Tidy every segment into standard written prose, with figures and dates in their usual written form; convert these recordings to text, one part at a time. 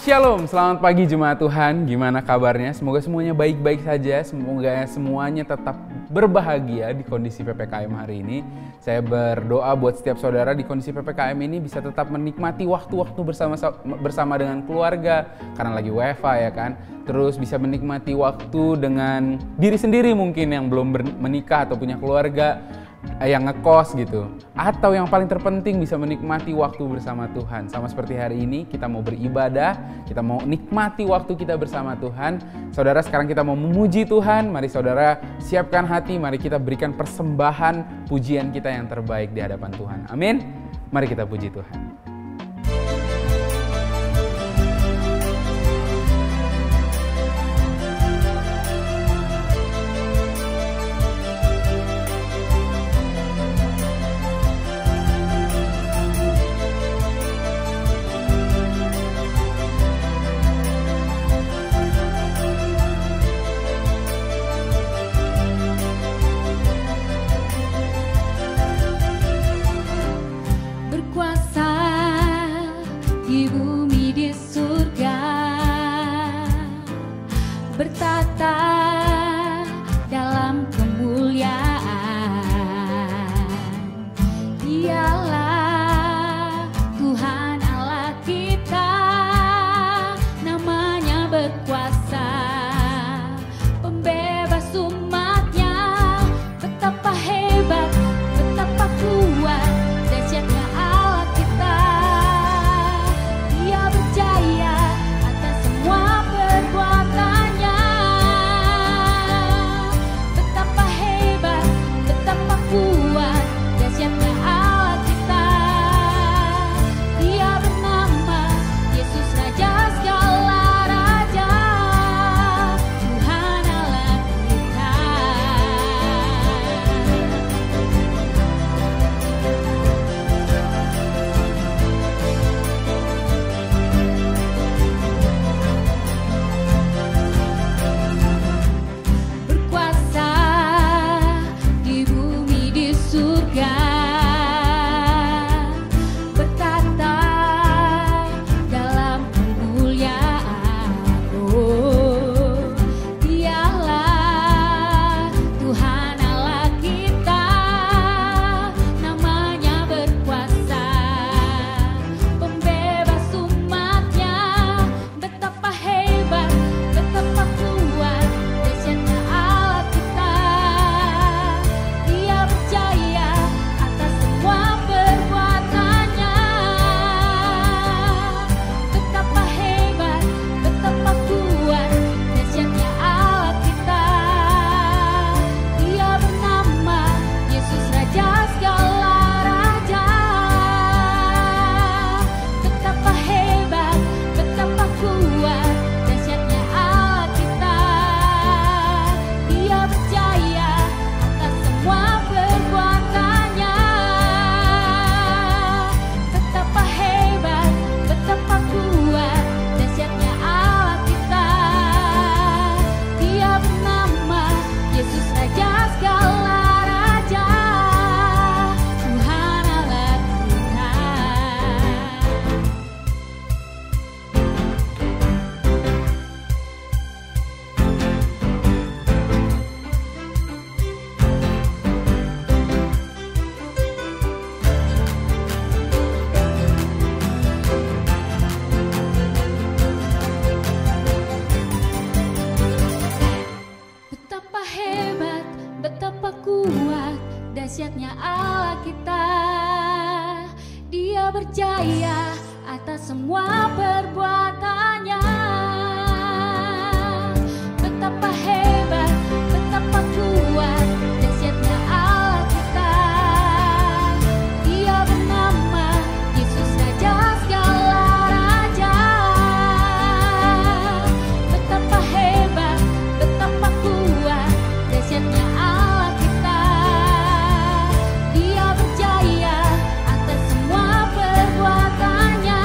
Shalom, selamat pagi jemaat Tuhan. Gimana kabarnya? Semoga semuanya baik-baik saja. Semoga semuanya tetap berbahagia di kondisi PPKM hari ini. Saya berdoa buat setiap saudara di kondisi PPKM ini bisa tetap menikmati waktu-waktu bersama dengan keluarga. Karena lagi WFH ya kan. Terus bisa menikmati waktu dengan diri sendiri mungkin yang belum menikah atau punya keluarga, yang ngekos gitu. Atau yang paling terpenting bisa menikmati waktu bersama Tuhan. Sama seperti hari ini kita mau beribadah, kita mau nikmati waktu kita bersama Tuhan. Saudara, sekarang kita mau memuji Tuhan. Mari saudara siapkan hati, mari kita berikan persembahan pujian kita yang terbaik di hadapan Tuhan. Amin. Mari kita puji Tuhan. dahsyatnya Allah kita. Dia berjaya atas semua perbuatannya. Betapa hebat, betapa kuat dahsyatnya Allah kita. Dia bernama Yesus, Raja segala raja. Betapa hebat, betapa kuat dahsyatnya Allah kita. Dia berjaya atas semua perbuatannya.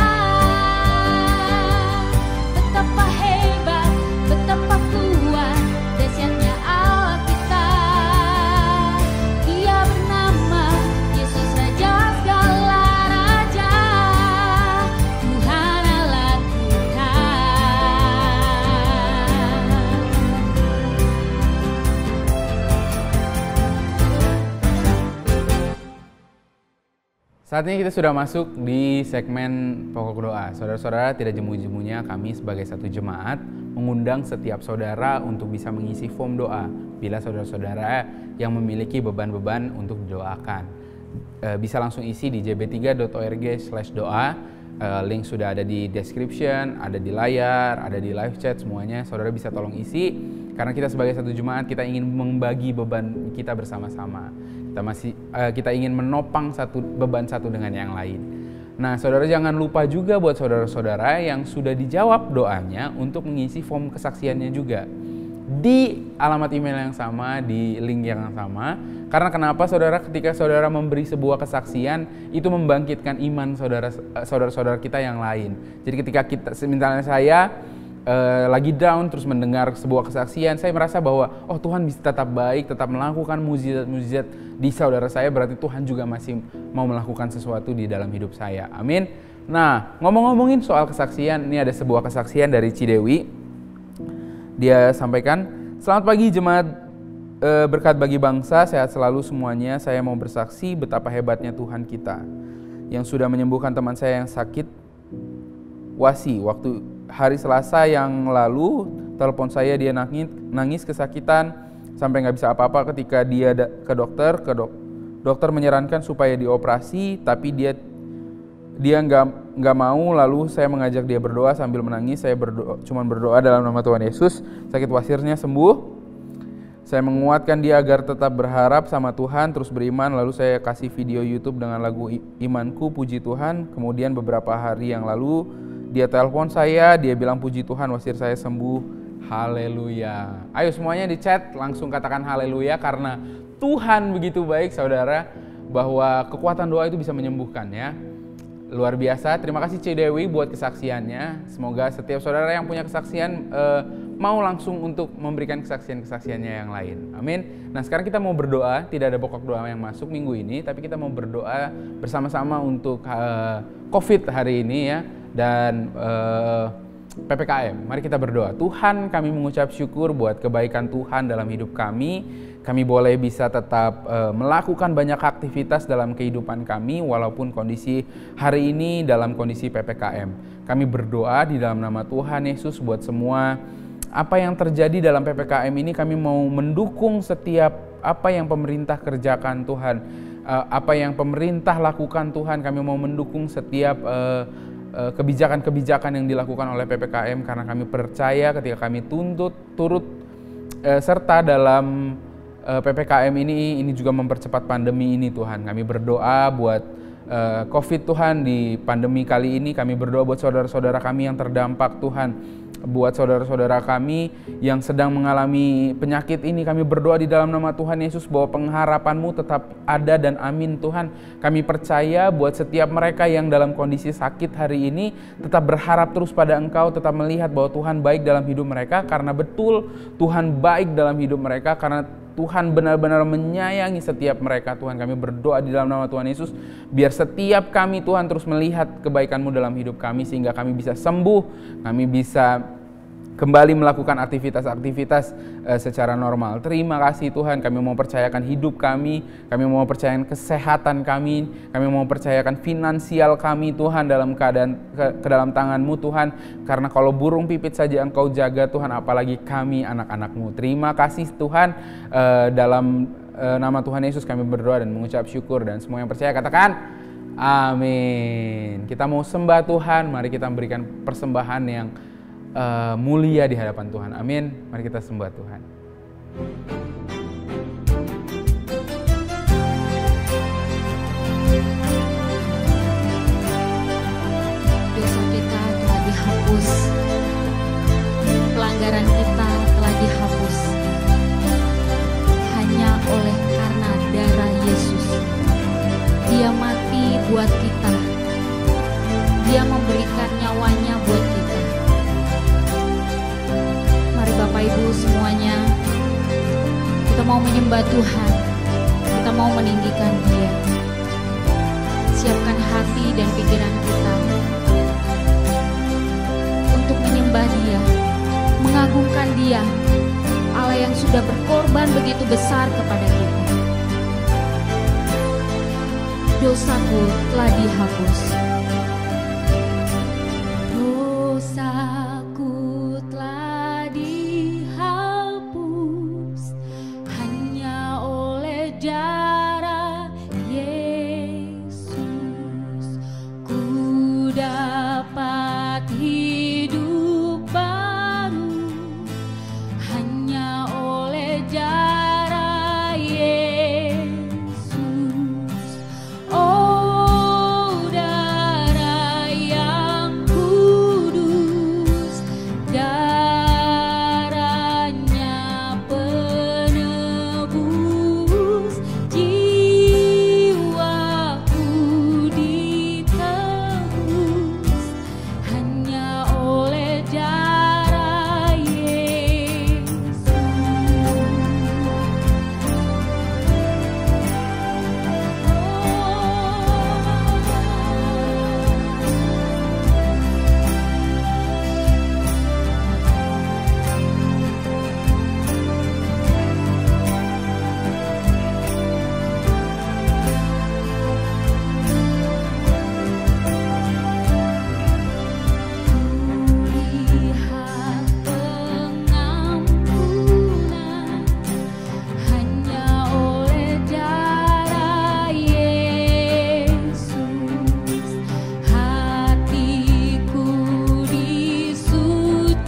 Saatnya kita sudah masuk di segmen pokok doa. Saudara-saudara, tidak jemu-jemunya kami sebagai satu jemaat mengundang setiap saudara untuk bisa mengisi form doa bila saudara-saudara yang memiliki beban-beban untuk didoakan. Bisa langsung isi di jb3.org/doa. Link sudah ada di description, ada di layar, ada di live chat, semuanya saudara bisa tolong isi. Karena kita sebagai satu jemaat, kita ingin membagi beban kita bersama-sama. Kita ingin menopang beban satu dengan yang lain. Nah, saudara jangan lupa juga buat saudara-saudara yang sudah dijawab doanya untuk mengisi form kesaksiannya juga di alamat email yang sama, di link yang sama. Karena kenapa saudara, ketika saudara memberi sebuah kesaksian, itu membangkitkan iman saudara-saudara kita yang lain. Jadi ketika misalnya saya lagi down terus mendengar sebuah kesaksian, saya merasa bahwa Tuhan bisa tetap baik, tetap melakukan mukjizat di saudara saya, berarti Tuhan juga masih mau melakukan sesuatu di dalam hidup saya. Amin. Nah, ngomongin soal kesaksian, ini ada sebuah kesaksian dari Cidewi. Dia sampaikan, "Selamat pagi jemaat berkat bagi bangsa, sehat selalu semuanya. Saya mau bersaksi betapa hebatnya Tuhan kita yang sudah menyembuhkan teman saya yang sakit wasi. Waktu hari Selasa yang lalu, telepon saya, dia nangis kesakitan sampai nggak bisa apa-apa. Ketika dia ke dokter menyarankan supaya dioperasi, tapi dia nggak mau. Lalu saya mengajak dia berdoa sambil menangis. Saya cuma berdoa dalam nama Tuhan Yesus, sakit wasirnya sembuh. Saya menguatkan dia agar tetap berharap sama Tuhan, terus beriman. Lalu saya kasih video YouTube dengan lagu Imanku, Puji Tuhan. Kemudian beberapa hari yang lalu dia telepon saya, dia bilang puji Tuhan wasir saya sembuh. Haleluya. Ayo semuanya di chat langsung katakan haleluya, karena Tuhan begitu baik saudara, bahwa kekuatan doa itu bisa menyembuhkan ya. Luar biasa. Terima kasih Cidewi buat kesaksiannya. Semoga setiap saudara yang punya kesaksian mau langsung untuk memberikan kesaksian-kesaksiannya yang lain. Amin. Nah, sekarang kita mau berdoa. Tidak ada pokok doa yang masuk minggu ini, tapi kita mau berdoa bersama-sama untuk COVID hari ini ya, dan PPKM. Mari kita berdoa. Tuhan, kami mengucap syukur buat kebaikan Tuhan dalam hidup kami. Kami boleh bisa tetap melakukan banyak aktivitas dalam kehidupan kami walaupun kondisi hari ini dalam kondisi PPKM. Kami berdoa di dalam nama Tuhan Yesus buat semua apa yang terjadi dalam PPKM ini. Kami mau mendukung setiap apa yang pemerintah kerjakan Tuhan, apa yang pemerintah lakukan Tuhan. Kami mau mendukung setiap kebijakan-kebijakan yang dilakukan oleh PPKM, karena kami percaya ketika kami turut serta dalam PPKM ini juga mempercepat pandemi ini Tuhan. Kami berdoa buat COVID Tuhan di pandemi kali ini. Kami berdoa buat saudara-saudara kami yang terdampak Tuhan. Buat saudara-saudara kami yang sedang mengalami penyakit ini, kami berdoa di dalam nama Tuhan Yesus bahwa pengharapan-Mu tetap ada dan amin Tuhan. Kami percaya buat setiap mereka yang dalam kondisi sakit hari ini tetap berharap terus pada Engkau, tetap melihat bahwa Tuhan baik dalam hidup mereka, karena betul Tuhan baik dalam hidup mereka, karena Tuhan benar-benar menyayangi setiap mereka Tuhan. Kami berdoa di dalam nama Tuhan Yesus, biar setiap kami Tuhan terus melihat kebaikan-Mu dalam hidup kami, sehingga kami bisa sembuh, kami bisa kembali melakukan aktivitas-aktivitas secara normal. Terima kasih Tuhan, kami mau percayakan hidup kami mau percayakan kesehatan kami mau percayakan finansial kami Tuhan dalam keadaan ke dalam tangan-Mu Tuhan. Karena kalau burung pipit saja Engkau jaga Tuhan, apalagi kami anak-anak-Mu. Terima kasih Tuhan, dalam nama Tuhan Yesus kami berdoa dan mengucap syukur, dan semua yang percaya katakan amin. Kita mau sembah Tuhan, mari kita memberikan persembahan yang mulia di hadapan Tuhan. Amin. Mari kita sembah Tuhan. Dosa kita telah dihapus, pelanggaran kita telah dihapus, hanya oleh karena darah Yesus. Dia mati buat kita, Dia memberikan nyawanya buat kita. Bapak Ibu semuanya, kita mau menyembah Tuhan, kita mau meninggikan Dia. Siapkan hati dan pikiran kita untuk menyembah Dia, mengagungkan Dia, Allah yang sudah berkorban begitu besar kepada kita. dosaku telah dihapus. Dosaku telah dihapus hanya oleh darah Yesus. Ku dapat hidup baru hanya oleh darah Yesus. Oh, darah yang kudus, darahnya penebus jiwaku, ditebus hanya oleh darah Yesus. Lihat pengampunan hanya oleh darah Yesus. Hatiku disucikan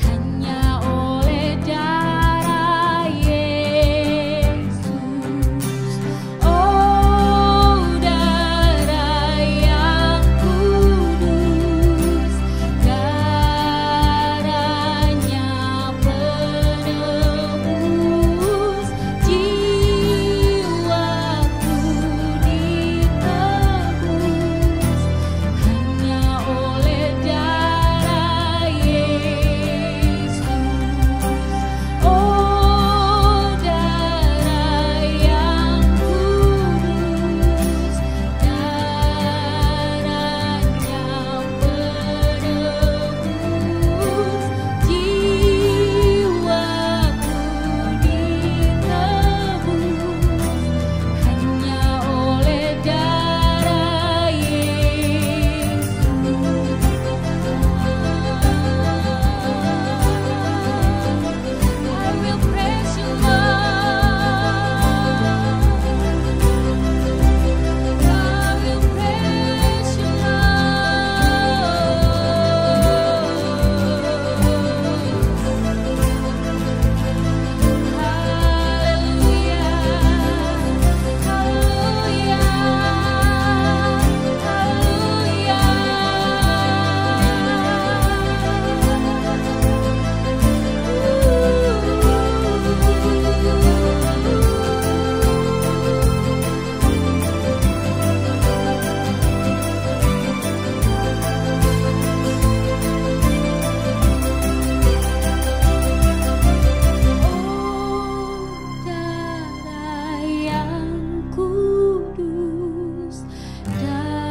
hanya oleh darah Yesus. Oh, darah yang kudus, darahnya penebus jiwaku, ditebus hanya oleh darah Yesus. Oh, darah yang kudus, darahnya penebus jiwaku, ditebus hanya oleh darah Yesus. I will praise you, Lord. I will praise you, Lord. Hallelujah, darah yang kudus, darahnya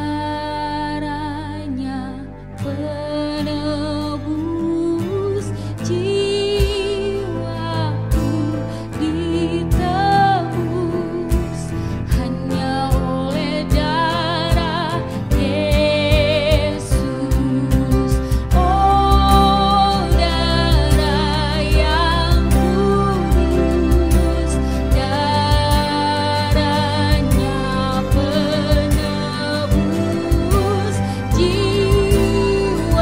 penebus jiwaku, ditebus hanya oleh darah Yesus. Oh, darah yang kudus, darahnya penebus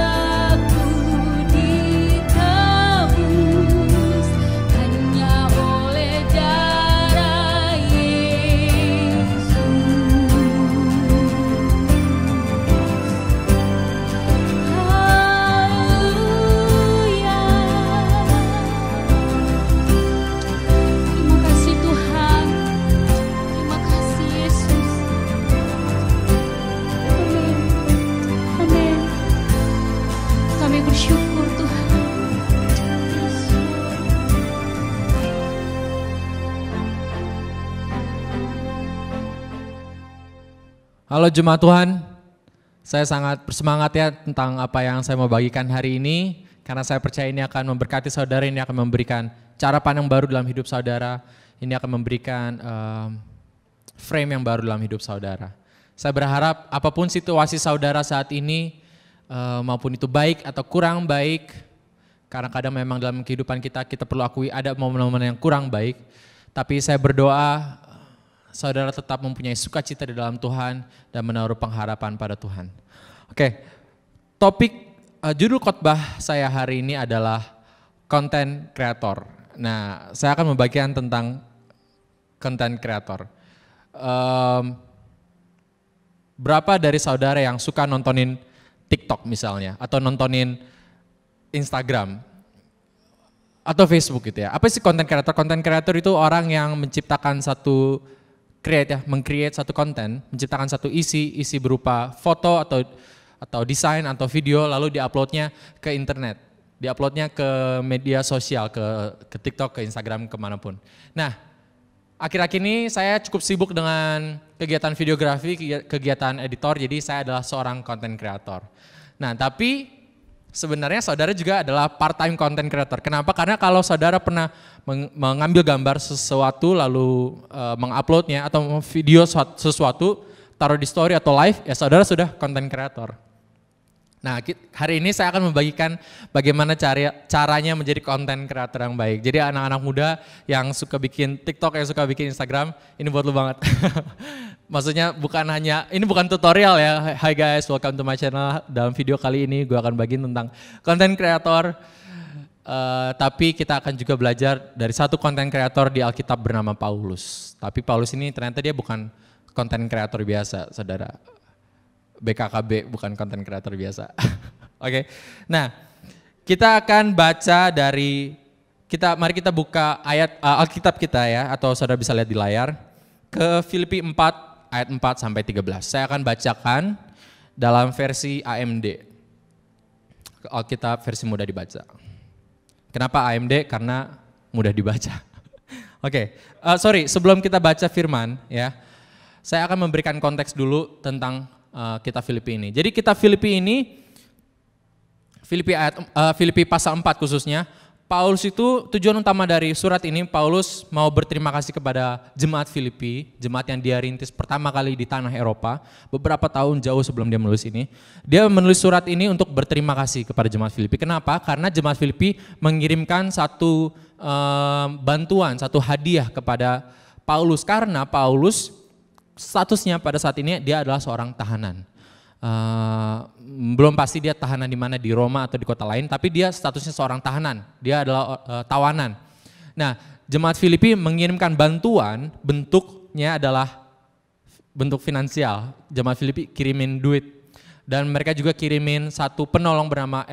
jiwaku, ditebus hanya oleh darah Yesus. Terima kasih Tuhan, terima kasih Yesus. Amin. Kami bersyukur Tuhan. Halo jemaat Tuhan, saya sangat bersemangat ya tentang apa yang saya mau bagikan hari ini. Karena saya percaya ini akan memberkati saudara, ini akan memberikan cara pandang baru dalam hidup saudara. Ini akan memberikan frame yang baru dalam hidup saudara. Saya berharap apapun situasi saudara saat ini, maupun itu baik atau kurang baik, kadang-kadang memang dalam kehidupan kita perlu akui ada momen-momen yang kurang baik, tapi saya berdoa saudara tetap mempunyai sukacita di dalam Tuhan dan menaruh pengharapan pada Tuhan. Oke, topik judul khotbah saya hari ini adalah content creator. Nah, saya akan membagikan tentang content creator. Berapa dari saudara yang suka nontonin TikTok misalnya, atau nontonin Instagram, atau Facebook gitu ya. Apa sih content creator? Content creator itu orang yang menciptakan satu meng-create satu konten, menciptakan satu isi berupa foto atau desain atau video, lalu di-uploadnya ke internet, di-uploadnya ke media sosial, ke TikTok, ke Instagram, kemanapun. Nah, akhir-akhir ini saya cukup sibuk dengan kegiatan videografi, kegiatan editor, jadi saya adalah seorang content creator. Nah, tapi sebenarnya saudara juga adalah part-time content creator. Kenapa? Karena kalau saudara pernah mengambil gambar sesuatu lalu menguploadnya atau video sesuatu, taruh di story atau live, ya saudara sudah content creator. Nah, hari ini saya akan membagikan bagaimana caranya menjadi content creator yang baik. Jadi anak-anak muda yang suka bikin TikTok, yang suka bikin Instagram, ini buat lu banget. Maksudnya ini bukan tutorial ya. Hi guys, welcome to my channel. Dalam video kali ini gue akan bagiin tentang content creator. Tapi kita akan juga belajar dari satu content creator di Alkitab bernama Paulus. Tapi Paulus ini ternyata dia bukan content creator biasa, saudara. BKKB, bukan content creator biasa. Oke. Nah, kita akan baca mari kita buka ayat Alkitab kita ya, atau saudara bisa lihat di layar, ke Filipi 4 ayat 4 sampai 13. Saya akan bacakan dalam versi AMD. Alkitab versi mudah dibaca. Kenapa AMD? Karena mudah dibaca. Oke. Sebelum kita baca firman ya, saya akan memberikan konteks dulu tentang kitab Filipi ini. Jadi kitab Filipi ini, Filipi pasal 4 khususnya, Paulus itu tujuan utama dari surat ini, Paulus mau berterima kasih kepada jemaat Filipi, jemaat yang dia rintis pertama kali di tanah Eropa, beberapa tahun jauh sebelum dia menulis ini. Dia menulis surat ini untuk berterima kasih kepada jemaat Filipi. Kenapa? Karena jemaat Filipi mengirimkan satu bantuan, satu hadiah kepada Paulus, karena Paulus statusnya pada saat ini dia adalah seorang tahanan. Belum pasti dia tahanan di mana, di Roma atau di kota lain, tapi dia statusnya seorang tahanan. Dia adalah tawanan. Nah, jemaat Filipi mengirimkan bantuan, bentuknya adalah bentuk finansial. Jemaat Filipi kirimin duit, dan mereka juga kirimin satu penolong bernama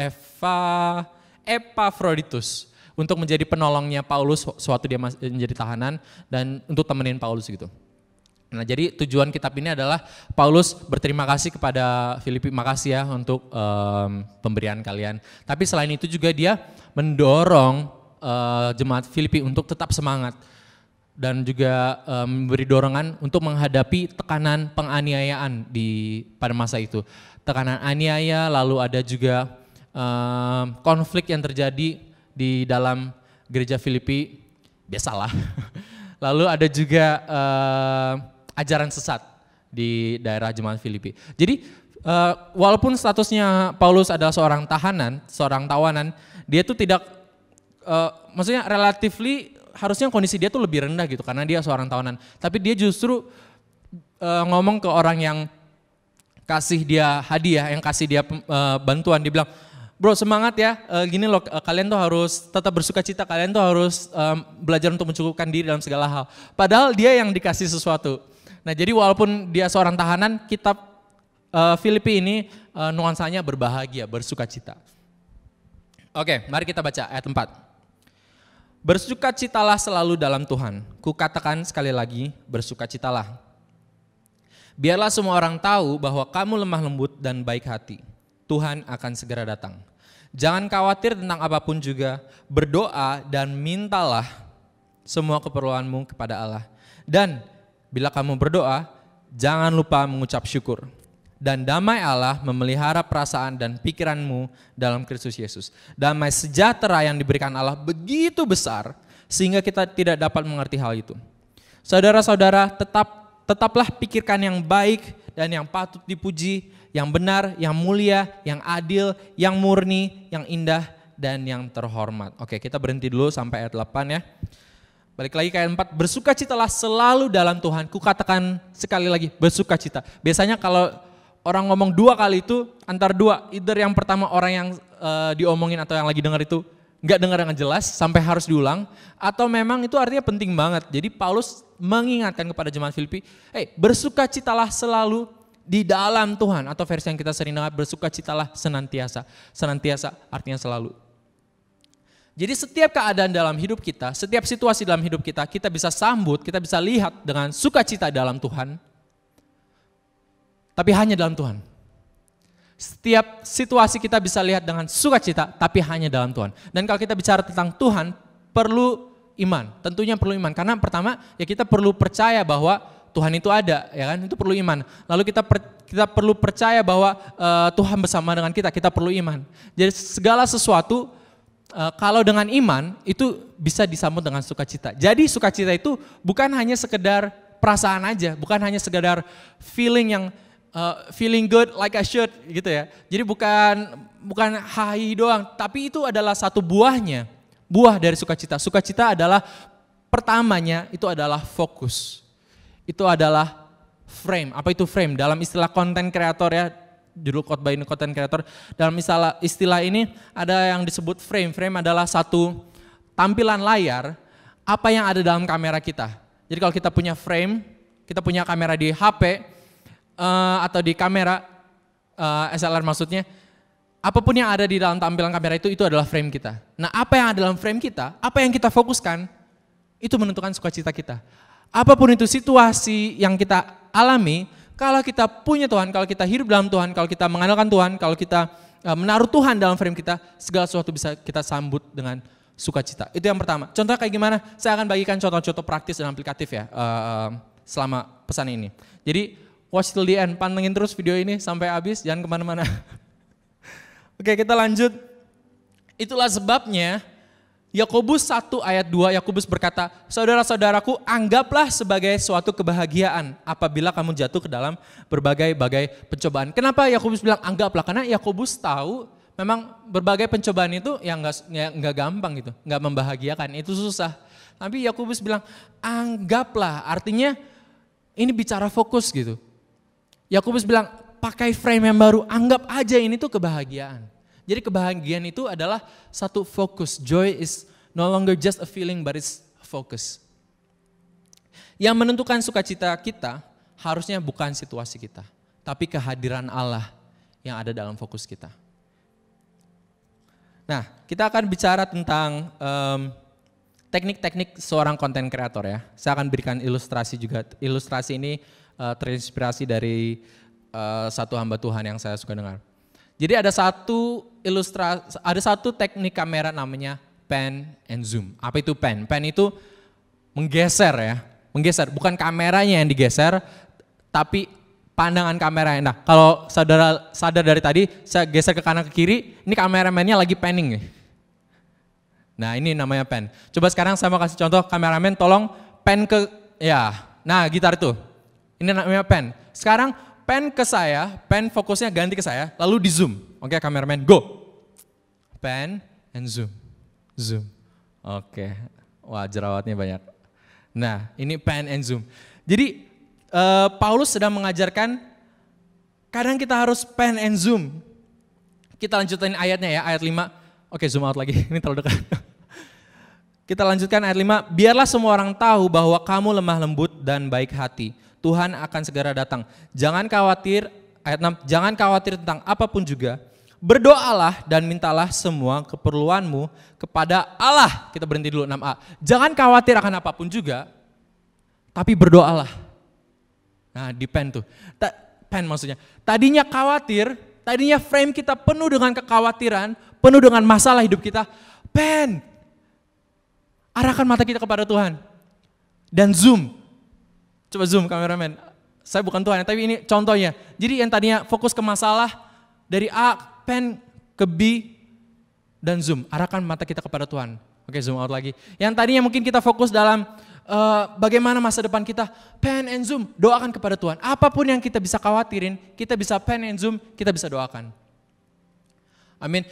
Epaphroditus untuk menjadi penolongnya Paulus sewaktu dia menjadi tahanan dan untuk temenin Paulus gitu. Nah, jadi tujuan kitab ini adalah Paulus berterima kasih kepada Filipi, makasih ya untuk pemberian kalian. Tapi selain itu juga dia mendorong jemaat Filipi untuk tetap semangat dan juga memberi dorongan untuk menghadapi tekanan penganiayaan pada masa itu. Tekanan aniaya, lalu ada juga konflik yang terjadi di dalam gereja Filipi, biasalah. Lalu ada juga ajaran sesat di daerah jemaat Filipi. Jadi walaupun statusnya Paulus adalah seorang tahanan, seorang tawanan, dia tuh tidak, maksudnya relatively harusnya kondisi dia tuh lebih rendah gitu karena dia seorang tawanan. Tapi dia justru ngomong ke orang yang kasih dia hadiah, yang kasih dia bantuan, dia bilang, bro semangat ya, gini loh, kalian tuh harus tetap bersuka cita, kalian tuh harus belajar untuk mencukupkan diri dalam segala hal. Padahal dia yang dikasih sesuatu. Nah, jadi walaupun dia seorang tahanan, kitab Filipi ini nuansanya berbahagia, bersuka cita. Oke, mari kita baca ayat 4. Bersukacitalah selalu dalam Tuhan. Kukatakan sekali lagi, bersukacitalah. Biarlah semua orang tahu bahwa kamu lemah lembut dan baik hati. Tuhan akan segera datang. Jangan khawatir tentang apapun juga, berdoa dan mintalah semua keperluanmu kepada Allah. Dan bila kamu berdoa, jangan lupa mengucap syukur. Dan damai Allah memelihara perasaan dan pikiranmu dalam Kristus Yesus. Damai sejahtera yang diberikan Allah begitu besar, sehingga kita tidak dapat mengerti hal itu. Saudara-saudara, tetap tetaplah pikirkan yang baik dan yang patut dipuji, yang benar, yang mulia, yang adil, yang murni, yang indah, dan yang terhormat. Oke, kita berhenti dulu sampai ayat 8 ya. Balik lagi ke ayat 4, bersukacitalah selalu dalam Tuhan. Kukatakan sekali lagi, bersukacita. Biasanya kalau orang ngomong 2 kali itu, antara 2, either yang pertama orang yang diomongin atau yang lagi dengar itu nggak dengar dengan jelas sampai harus diulang, atau memang itu artinya penting banget. Jadi Paulus mengingatkan kepada jemaat Filipi, bersukacitalah selalu di dalam Tuhan, atau versi yang kita sering dengar, bersukacitalah senantiasa. Senantiasa artinya selalu. Jadi setiap keadaan dalam hidup kita, setiap situasi dalam hidup kita, kita bisa sambut, kita bisa lihat dengan sukacita dalam Tuhan, tapi hanya dalam Tuhan. Setiap situasi kita bisa lihat dengan sukacita, tapi hanya dalam Tuhan. Dan kalau kita bicara tentang Tuhan, perlu iman. Tentunya perlu iman. Karena pertama, ya kita perlu percaya bahwa Tuhan itu ada, ya kan? Itu perlu iman. Lalu kita perlu percaya bahwa Tuhan bersama dengan kita perlu iman. Jadi segala sesuatu, kalau dengan iman, itu bisa disambut dengan sukacita. Jadi sukacita itu bukan hanya sekedar perasaan aja, bukan hanya sekedar feeling yang feeling good like I should gitu ya. Jadi bukan hai doang, tapi itu adalah satu buahnya, buah dari sukacita. Sukacita adalah pertamanya itu adalah fokus. Itu adalah frame. Apa itu frame? Dalam istilah content creator ya, judul khotbah ini content creator. Dalam istilah ini ada yang disebut frame. Frame adalah satu tampilan layar apa yang ada dalam kamera kita. Jadi kalau kita punya frame, kita punya kamera di HP, atau di kamera SLR maksudnya, apapun yang ada di dalam tampilan kamera itu adalah frame kita. Nah, apa yang ada dalam frame kita, apa yang kita fokuskan, itu menentukan sukacita kita. Apapun itu situasi yang kita alami, kalau kita punya Tuhan, kalau kita hidup dalam Tuhan, kalau kita mengandalkan Tuhan, kalau kita menaruh Tuhan dalam frame kita, segala sesuatu bisa kita sambut dengan sukacita. Itu yang pertama. Contohnya kayak gimana? Saya akan bagikan contoh-contoh praktis dan aplikatif ya selama pesan ini. Jadi watch till the end, pantengin terus video ini sampai habis, jangan kemana-mana. Oke, kita lanjut. Itulah sebabnya Yakobus 1 ayat 2, Yakobus berkata, saudara-saudaraku, anggaplah sebagai suatu kebahagiaan apabila kamu jatuh ke dalam berbagai-bagai pencobaan. Kenapa Yakobus bilang anggaplah? Karena Yakobus tahu memang berbagai pencobaan itu yang nggak gampang gitu, nggak membahagiakan, itu susah. Tapi Yakobus bilang anggaplah, artinya ini bicara fokus gitu. Yakobus bilang, pakai frame yang baru, anggap aja ini tuh kebahagiaan. Jadi kebahagiaan itu adalah satu fokus. Joy is no longer just a feeling, but it's a focus. Yang menentukan sukacita kita harusnya bukan situasi kita, tapi kehadiran Allah yang ada dalam fokus kita. Nah, kita akan bicara tentang teknik-teknik seorang content creator ya. Saya akan berikan ilustrasi juga. Ilustrasi ini terinspirasi dari satu hamba Tuhan yang saya suka dengar. Jadi ada satu teknik kamera namanya pan and zoom. Apa itu pan? Pan itu menggeser ya, menggeser. Bukan kameranya yang digeser, tapi pandangan kameranya. Nah, kalau saudara sadar dari tadi, saya geser ke kanan ke kiri, ini kameramennya lagi panning nih. Nah, ini namanya pan. Coba sekarang saya mau kasih contoh, kameramen tolong pan ke, ya, nah gitar itu. Ini namanya pan. Sekarang pan ke saya, pan fokusnya ganti ke saya, lalu di zoom. Oke, kameramen go. Pan and zoom. Zoom. Oke. Wah, jerawatnya banyak. Nah, ini pan and zoom. Jadi Paulus sedang mengajarkan kadang kita harus pan and zoom. Kita lanjutin ayatnya ya, ayat 5. Oke, zoom out lagi. Ini terlalu dekat. Kita lanjutkan ayat 5. Biarlah semua orang tahu bahwa kamu lemah lembut dan baik hati. Tuhan akan segera datang. Jangan khawatir, ayat 6, jangan khawatir tentang apapun juga. Berdoalah dan mintalah semua keperluanmu kepada Allah. Kita berhenti dulu 6a. Jangan khawatir akan apapun juga, tapi berdoalah. Nah, di pen tuh. Pen maksudnya. Tadinya khawatir, tadinya frame kita penuh dengan kekhawatiran, penuh dengan masalah hidup kita. Pen. Arahkan mata kita kepada Tuhan. Dan zoom. Coba zoom kameramen, saya bukan Tuhan, tapi ini contohnya. Jadi yang tadinya fokus ke masalah, dari A, pen ke B, dan zoom. Arahkan mata kita kepada Tuhan. Oke, zoom out lagi. Yang tadinya mungkin kita fokus dalam bagaimana masa depan kita, pen and zoom, doakan kepada Tuhan. Apapun yang kita bisa khawatirin, kita bisa pen and zoom, kita bisa doakan. Amin.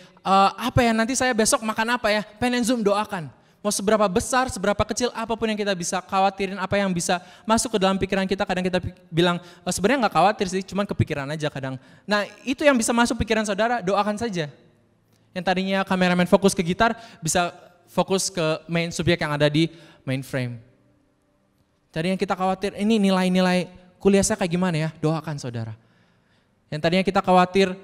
Apa ya nanti saya besok makan apa ya, pen and zoom, doakan. Mau seberapa besar, seberapa kecil, apapun yang kita bisa khawatirin, apa yang bisa masuk ke dalam pikiran kita, kadang kita bilang, sebenarnya nggak khawatir sih, cuman kepikiran aja kadang. Nah itu yang bisa masuk pikiran saudara, doakan saja. Yang tadinya kameramen fokus ke gitar, bisa fokus ke main subjek yang ada di main frame. Tadinya kita khawatir, ini nilai-nilai kuliah saya kayak gimana ya, doakan saudara. Yang tadinya kita khawatir,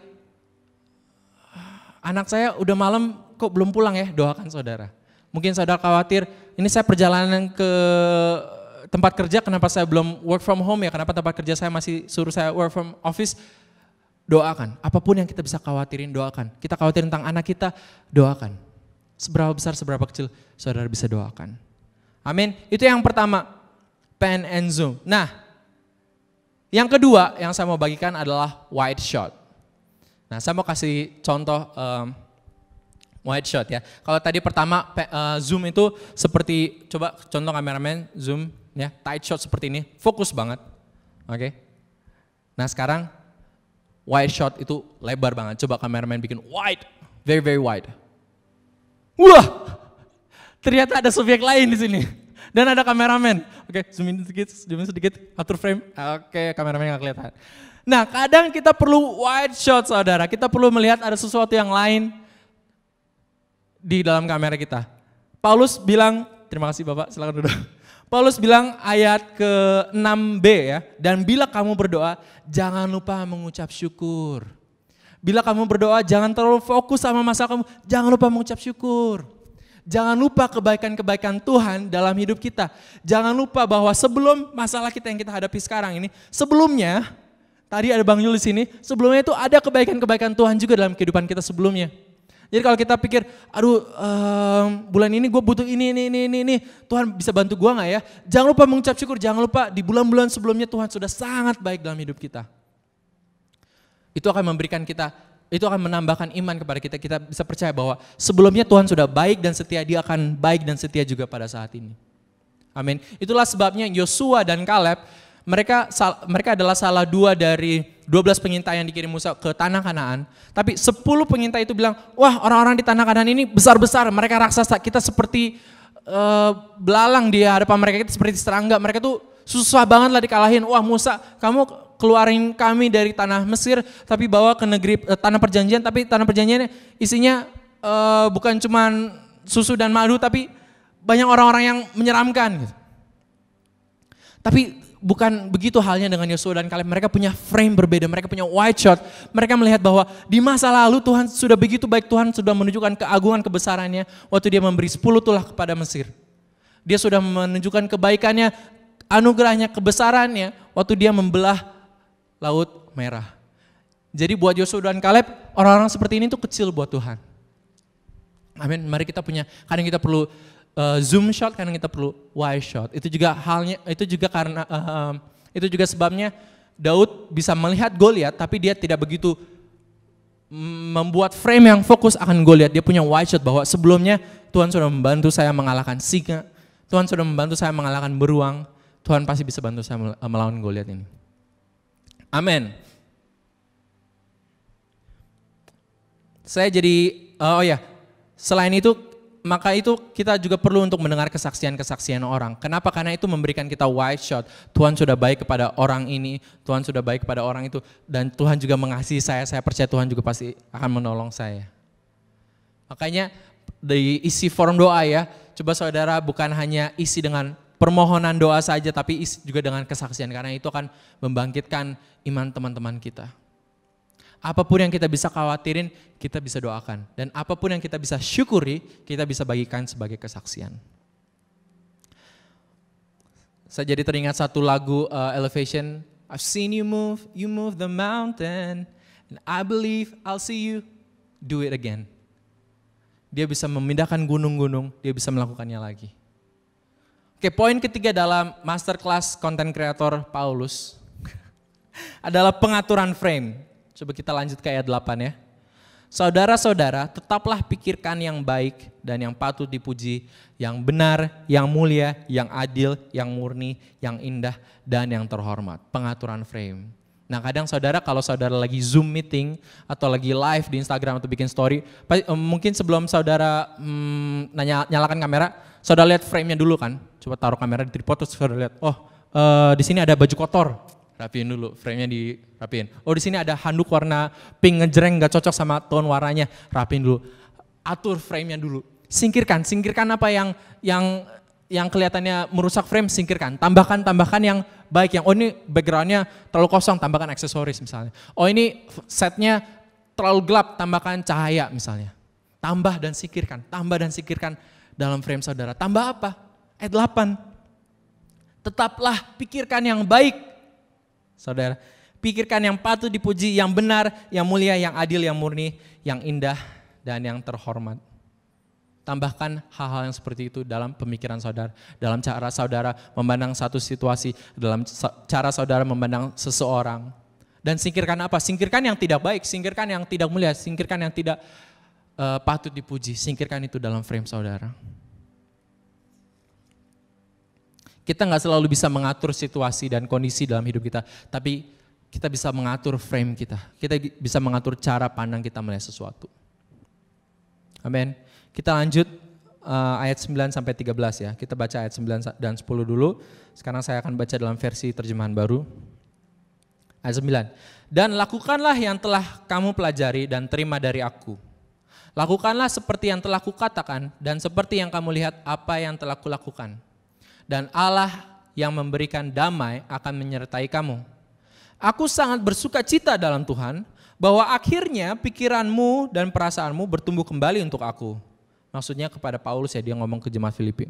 anak saya udah malam kok belum pulang ya, doakan saudara. Mungkin saudara khawatir, ini saya perjalanan ke tempat kerja, kenapa saya belum work from home ya, kenapa tempat kerja saya masih suruh saya work from office. Doakan, apapun yang kita bisa khawatirin, doakan. Kita khawatirin tentang anak kita, doakan. Seberapa besar, seberapa kecil, saudara bisa doakan. Amin, itu yang pertama, pen and zoom. Nah, yang kedua yang saya mau bagikan adalah wide shot. Nah, saya mau kasih contoh wide shot ya. Kalau tadi pertama zoom itu seperti, coba contoh kameramen zoom ya, tight shot seperti ini, fokus banget. Oke. Nah sekarang wide shot itu lebar banget. Coba kameramen bikin wide, very very wide. Wah, ternyata ada subjek lain di sini dan ada kameramen. Oke, zoom in sedikit, atur frame. Oke, kameramen nggak kelihatan. Nah kadang kita perlu wide shot saudara, kita perlu melihat ada sesuatu yang lain di dalam kamera kita. Paulus bilang, terima kasih Bapak, silakan duduk. Paulus bilang ayat ke-6b ya, dan bila kamu berdoa, jangan lupa mengucap syukur. Bila kamu berdoa, jangan terlalu fokus sama masalah kamu, jangan lupa mengucap syukur. Jangan lupa kebaikan-kebaikan Tuhan dalam hidup kita. Jangan lupa bahwa sebelum masalah kita yang kita hadapi sekarang ini, sebelumnya, tadi ada Bang Yul di sini, sebelumnya itu ada kebaikan-kebaikan Tuhan juga dalam kehidupan kita sebelumnya. Jadi kalau kita pikir, aduh bulan ini gue butuh ini, Tuhan bisa bantu gue gak ya? Jangan lupa mengucap syukur, jangan lupa di bulan-bulan sebelumnya Tuhan sudah sangat baik dalam hidup kita. Itu akan memberikan kita, itu akan menambahkan iman kepada kita, kita bisa percaya bahwa sebelumnya Tuhan sudah baik dan setia, Dia akan baik dan setia juga pada saat ini. Amin. Itulah sebabnya Yosua dan Kaleb, mereka adalah salah dua dari 12 pengintai yang dikirim Musa ke tanah Kanaan. Tapi 10 pengintai itu bilang, wah orang-orang di tanah Kanaan ini besar-besar, mereka raksasa, kita seperti belalang di hadapan mereka, kita seperti serangga, mereka tuh susah banget lah dikalahin. Wah Musa, kamu keluarin kami dari tanah Mesir, tapi bawa ke negeri tanah perjanjian, tapi tanah perjanjian isinya bukan cuman susu dan madu, tapi banyak orang-orang yang menyeramkan. Gitu. Tapi bukan begitu halnya dengan Yosua dan Kaleb, mereka punya frame berbeda, mereka punya wide shot. Mereka melihat bahwa di masa lalu Tuhan sudah begitu baik, Tuhan sudah menunjukkan keagungan kebesarannya waktu Dia memberi 10 tulah kepada Mesir. Dia sudah menunjukkan kebaikannya, anugerahnya, kebesarannya waktu Dia membelah Laut Merah. Jadi buat Yosua dan Kaleb, orang-orang seperti ini tuh kecil buat Tuhan. Amin. Mari kita punya, kadang kita perlu zoom shot, karena kita perlu wide shot. Itu juga halnya, itu juga sebabnya Daud bisa melihat Goliat, tapi dia tidak begitu membuat frame yang fokus akan Goliat. Dia punya wide shot bahwa sebelumnya Tuhan sudah membantu saya mengalahkan singa, Tuhan sudah membantu saya mengalahkan beruang, Tuhan pasti bisa bantu saya melawan Goliat ini. Amin. Saya jadi, selain itu, maka itu kita juga perlu untuk mendengar kesaksian-kesaksian orang. Kenapa? Karena itu memberikan kita wide shot. Tuhan sudah baik kepada orang ini, Tuhan sudah baik kepada orang itu, dan Tuhan juga mengasihi saya percaya Tuhan juga pasti akan menolong saya. Makanya diisi form doa ya, coba saudara bukan hanya isi dengan permohonan doa saja, tapi isi juga dengan kesaksian, karena itu akan membangkitkan iman teman-teman kita. Apapun yang kita bisa khawatirin, kita bisa doakan. Dan apapun yang kita bisa syukuri, kita bisa bagikan sebagai kesaksian. Saya jadi teringat satu lagu Elevation. I've seen you move the mountain, and I believe I'll see you do it again. Dia bisa memindahkan gunung-gunung, dia bisa melakukannya lagi. Oke, poin ketiga dalam masterclass content creator Paulus adalah pengaturan frame. Coba kita lanjut ke ayat 8 ya. Saudara-saudara, tetaplah pikirkan yang baik dan yang patut dipuji, yang benar, yang mulia, yang adil, yang murni, yang indah, dan yang terhormat. Pengaturan frame. Nah kadang saudara, kalau saudara lagi Zoom meeting atau lagi live di Instagram atau bikin story, mungkin sebelum saudara nyalakan kamera, saudara lihat frame-nya dulu kan. Coba taruh kamera di tripod terus saudara lihat, di sini ada baju kotor. Rapiin dulu, frame-nya dirapiin. Oh di sini ada handuk warna pink ngejreng gak cocok sama tone warnanya, rapiin dulu. Atur frame-nya dulu. Singkirkan apa yang kelihatannya merusak frame, singkirkan. Tambahkan yang baik, yang ini background-nya terlalu kosong, tambahkan aksesoris misalnya. Oh ini setnya terlalu gelap, tambahkan cahaya misalnya. Tambah dan singkirkan dalam frame saudara. Tambah apa? Ayat 8. Tetaplah pikirkan yang baik. Saudara, pikirkan yang patut dipuji, yang benar, yang mulia, yang adil, yang murni, yang indah, dan yang terhormat. Tambahkan hal-hal yang seperti itu dalam pemikiran saudara, dalam cara saudara memandang satu situasi, dalam cara saudara memandang seseorang. Dan singkirkan apa? Singkirkan yang tidak baik, singkirkan yang tidak mulia, singkirkan yang tidak patut dipuji, singkirkan itu dalam frame saudara. Kita nggak selalu bisa mengatur situasi dan kondisi dalam hidup kita, tapi kita bisa mengatur frame kita. Kita bisa mengatur cara pandang kita melihat sesuatu. Amin. Kita lanjut ayat 9 sampai 13 ya. Kita baca ayat 9 dan 10 dulu. Sekarang saya akan baca dalam versi terjemahan baru. Ayat 9. Dan lakukanlah yang telah kamu pelajari dan terima dari aku. Lakukanlah seperti yang telah kukatakan dan seperti yang kamu lihat apa yang telah kulakukan. Dan Allah yang memberikan damai akan menyertai kamu. Aku sangat bersuka cita dalam Tuhan bahwa akhirnya pikiranmu dan perasaanmu bertumbuh kembali untuk aku. Maksudnya kepada Paulus ya, dia ngomong ke jemaat Filipi.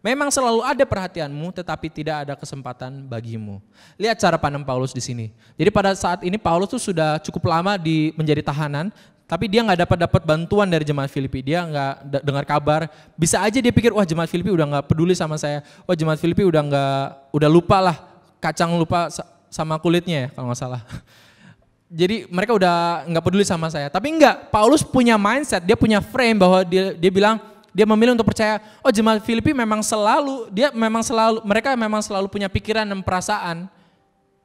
Memang selalu ada perhatianmu tetapi tidak ada kesempatan bagimu. Lihat cara pandang Paulus di sini. Jadi pada saat ini Paulus tuh sudah cukup lama menjadi tahanan. Tapi dia nggak dapat bantuan dari jemaat Filipi, dia nggak dengar kabar. Bisa aja dia pikir, wah jemaat Filipi udah nggak peduli sama saya, wah jemaat Filipi udah lupa lah, kacang lupa sama kulitnya ya kalau nggak salah. Jadi mereka udah nggak peduli sama saya. Tapi enggak, Paulus punya mindset, dia punya frame bahwa dia bilang, dia memilih untuk percaya, oh jemaat Filipi mereka memang selalu punya pikiran dan perasaan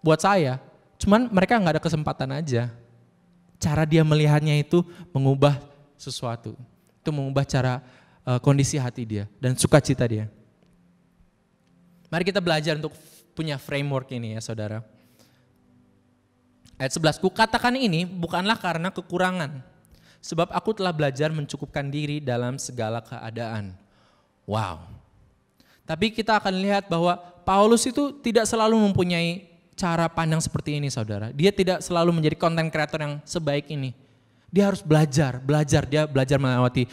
buat saya. Cuman mereka nggak ada kesempatan aja. Cara dia melihatnya itu mengubah sesuatu. Itu mengubah cara kondisi hati dia dan sukacita dia. Mari kita belajar untuk punya framework ini ya saudara. Ayat 11, kukatakan ini bukanlah karena kekurangan. Sebab aku telah belajar mencukupkan diri dalam segala keadaan. Wow. Tapi kita akan lihat bahwa Paulus itu tidak selalu mempunyai cara pandang seperti ini saudara. Dia tidak selalu menjadi content creator yang sebaik ini. Dia harus belajar. Dia belajar melewati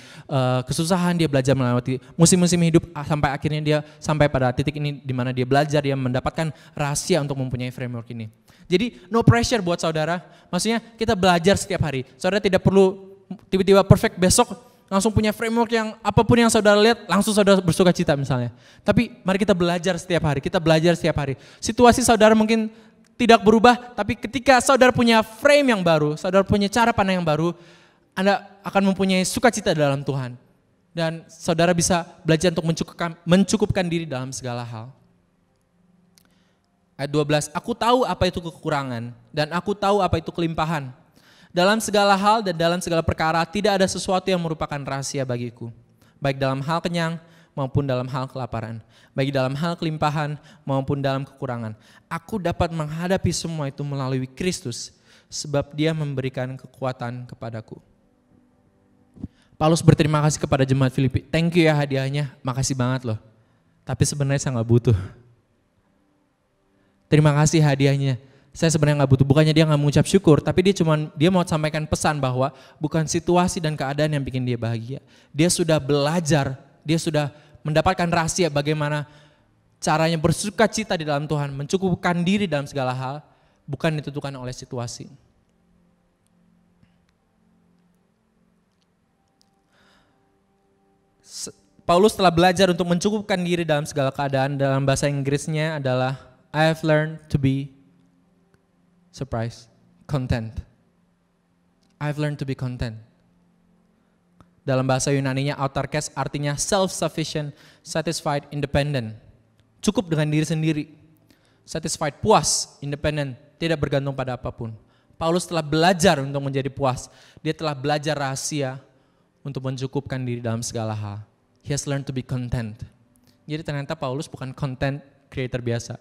kesusahan, dia belajar melewati musim-musim hidup sampai akhirnya dia sampai pada titik ini di mana dia belajar, dia mendapatkan rahasia untuk mempunyai framework ini. Jadi no pressure buat saudara, maksudnya kita belajar setiap hari. Saudara tidak perlu tiba-tiba perfect besok langsung punya framework yang apapun yang saudara lihat langsung saudara bersuka cita misalnya. Tapi mari kita belajar setiap hari, Situasi saudara mungkin tidak berubah, tapi ketika saudara punya frame yang baru, saudara punya cara pandang yang baru, Anda akan mempunyai sukacita dalam Tuhan. Dan saudara bisa belajar untuk mencukupkan diri dalam segala hal. Ayat 12, aku tahu apa itu kekurangan dan aku tahu apa itu kelimpahan. Dalam segala hal dan dalam segala perkara tidak ada sesuatu yang merupakan rahasia bagiku. Baik dalam hal kenyang maupun dalam hal kelaparan. Baik dalam hal kelimpahan maupun dalam kekurangan. Aku dapat menghadapi semua itu melalui Kristus sebab dia memberikan kekuatan kepadaku. Paulus berterima kasih kepada jemaat Filipi. Thank you ya hadiahnya, makasih banget loh. Tapi sebenarnya saya gak butuh. Terima kasih hadiahnya. Saya sebenarnya nggak butuh, bukannya dia nggak mengucap syukur, tapi dia mau sampaikan pesan bahwa bukan situasi dan keadaan yang bikin dia bahagia. Dia sudah belajar, dia sudah mendapatkan rahasia bagaimana caranya bersuka cita di dalam Tuhan, mencukupkan diri dalam segala hal, bukan ditentukan oleh situasi. Paulus telah belajar untuk mencukupkan diri dalam segala keadaan. Dalam bahasa Inggrisnya adalah I have learned to be content. I've learned to be content. Dalam bahasa Yunaninya autarkes artinya self-sufficient, satisfied, independent. Cukup dengan diri sendiri. Satisfied, puas, independent, tidak bergantung pada apapun. Paulus telah belajar untuk menjadi puas. Dia telah belajar rahasia untuk mencukupkan diri dalam segala hal. He has learned to be content. Jadi ternyata Paulus bukan content creator biasa.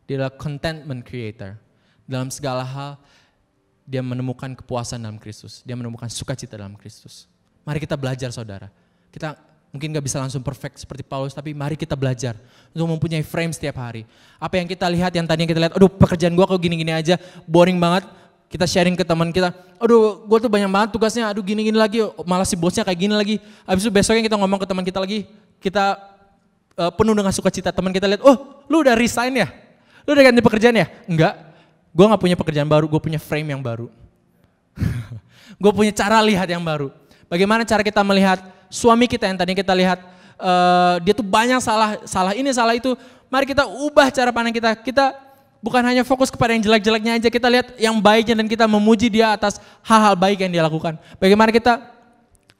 Dia adalah contentment creator. Dalam segala hal, dia menemukan kepuasan dalam Kristus. Dia menemukan sukacita dalam Kristus. Mari kita belajar saudara. Kita mungkin gak bisa langsung perfect seperti Paulus, tapi mari kita belajar untuk mempunyai frame setiap hari. Apa yang kita lihat, yang tadinya kita lihat, aduh pekerjaan gue kok gini-gini aja, boring banget. Kita sharing ke teman kita, aduh gue tuh banyak banget tugasnya, aduh gini-gini lagi, malah si bosnya kayak gini lagi. Habis itu besoknya kita ngomong ke teman kita lagi, kita penuh dengan sukacita. Teman kita lihat, oh lu udah resign ya? Lu udah ganti pekerjaan ya? Enggak, gue gak punya pekerjaan baru, gue punya frame yang baru. Gue punya cara lihat yang baru. Bagaimana cara kita melihat suami kita yang tadinya kita lihat dia tuh banyak salah ini, salah itu. Mari kita ubah cara pandang kita. Kita bukan hanya fokus kepada yang jelek-jeleknya aja, kita lihat yang baiknya dan kita memuji dia atas hal-hal baik yang dia lakukan. Bagaimana kita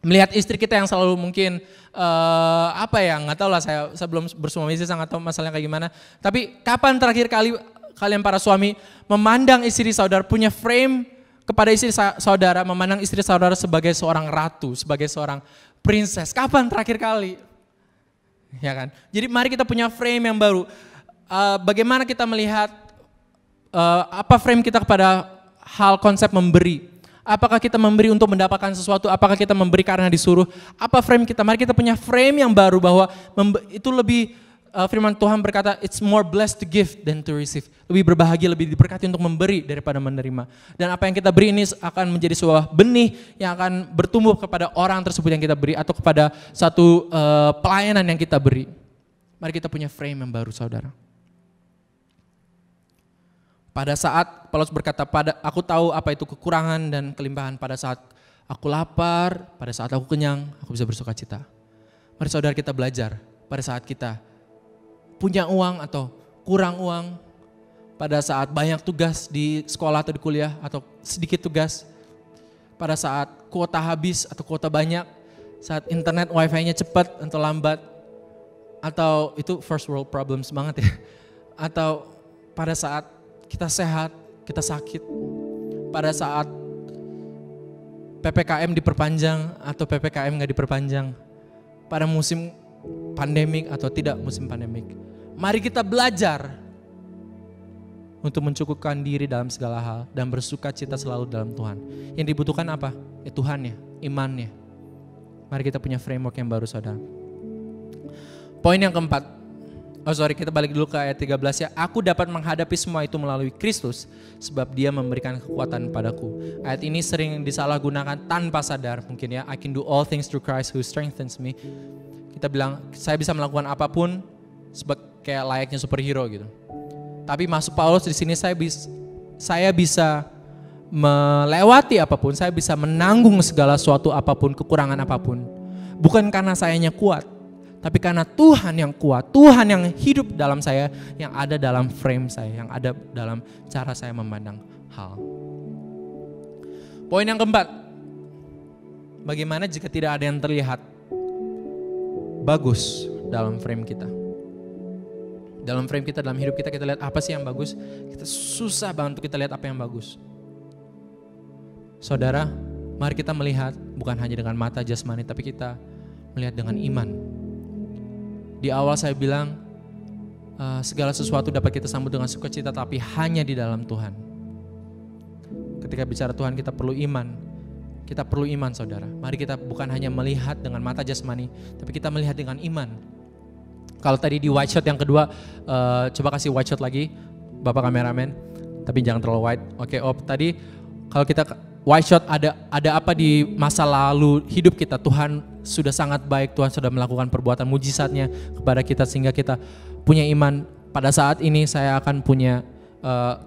melihat istri kita yang selalu mungkin nggak tahu lah, saya belum bersuami istri, saya nggak tahu masalahnya kayak gimana. Tapi kapan terakhir kali kalian para suami memandang istri saudara, punya frame kepada istri saudara, memandang istri saudara sebagai seorang ratu, sebagai seorang princess? Kapan terakhir kali? Ya kan? Jadi mari kita punya frame yang baru. Bagaimana kita melihat apa frame kita kepada hal konsep memberi? Apakah kita memberi untuk mendapatkan sesuatu? Apakah kita memberi karena disuruh? Apa frame kita? Mari kita punya frame yang baru bahwa itu lebih, firman Tuhan berkata, it's more blessed to give than to receive. Lebih berbahagia, lebih diberkati untuk memberi daripada menerima. Dan apa yang kita beri ini akan menjadi sebuah benih yang akan bertumbuh kepada orang tersebut yang kita beri, atau kepada satu pelayanan yang kita beri. Mari kita punya frame yang baru saudara. Pada saat Paulus berkata, aku tahu apa itu kekurangan dan kelimpahan. Pada saat aku lapar, pada saat aku kenyang, aku bisa bersuka cita. Mari saudara kita belajar pada saat kita punya uang atau kurang uang, pada saat banyak tugas di sekolah atau di kuliah atau sedikit tugas, pada saat kuota habis atau kuota banyak, saat internet wifi-nya cepat atau lambat, atau itu first world problems banget ya, atau pada saat kita sehat, kita sakit, pada saat PPKM diperpanjang atau PPKM nggak diperpanjang, pada musim pandemik atau tidak musim pandemik. Mari kita belajar untuk mencukupkan diri dalam segala hal dan bersuka cita selalu dalam Tuhan. Yang dibutuhkan apa? Ya Tuhannya, imannya. Mari kita punya framework yang baru saudara. Poin yang keempat. Kita balik dulu ke ayat 13 ya. Aku dapat menghadapi semua itu melalui Kristus sebab dia memberikan kekuatan padaku. Ayat ini sering disalahgunakan tanpa sadar mungkin ya. I can do all things through Christ who strengthens me. Kita bilang saya bisa melakukan apapun kayak layaknya superhero gitu. Tapi masuk Paulus di sini saya bisa melewati apapun, saya bisa menanggung segala sesuatu apapun, kekurangan apapun. Bukan karena sayanya kuat, tapi karena Tuhan yang kuat, Tuhan yang hidup dalam saya, yang ada dalam frame saya, yang ada dalam cara saya memandang hal. Poin yang keempat, bagaimana jika tidak ada yang terlihat bagus dalam frame kita? Dalam frame kita, dalam hidup kita, kita lihat apa sih yang bagus? Kita susah banget untuk kita lihat apa yang bagus. Saudara, mari kita melihat bukan hanya dengan mata jasmani, tapi kita melihat dengan iman. Di awal saya bilang, segala sesuatu dapat kita sambut dengan sukacita, tapi hanya di dalam Tuhan. Ketika bicara Tuhan, kita perlu iman. Kita perlu iman saudara. Mari kita bukan hanya melihat dengan mata jasmani, tapi kita melihat dengan iman. Kalau tadi di white shot yang kedua, coba kasih white shot lagi, Bapak kameramen. Tapi jangan terlalu wide. Oke, tadi kalau kita white shot ada apa di masa lalu hidup kita. Tuhan sudah sangat baik, Tuhan sudah melakukan perbuatan mujizatnya kepada kita sehingga kita punya iman. Pada saat ini saya akan punya,